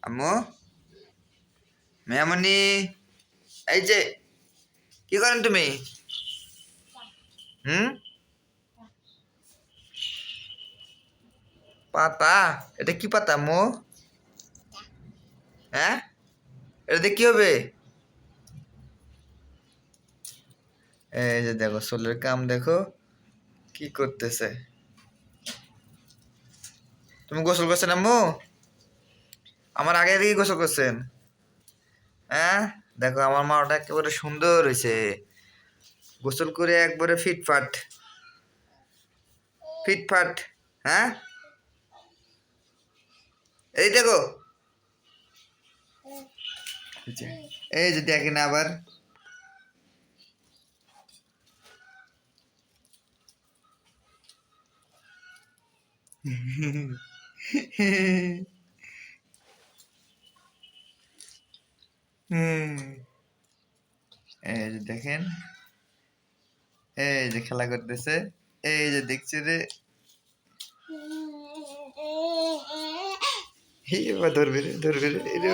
আম্মু, মেয়ামনি, এই যে কি করেন তুমি? হুম, পাতা? এটা কি পাতা আম্মু? হ্যাঁ, এটা দিয়ে কি হবে? এই যে দেখো সোলের কাম দেখো কি করতেছে। তুমি গোসল করছেন আম্মু? আমার আগে থেকে গোসল করছেন? হ্যাঁ, দেখো আমার মা ওটা একেবারে সুন্দর হয়েছে, গোসল করে একবারে ফিটফাট ফিটফাট। হ্যাঁ, এই দেখো, এই যে দেখেন আবার। এই যে দেখেন, এই যে খেলা করতেছে, এই যে দেখছে রে, এবার ধরবে রে, ধরবে রে,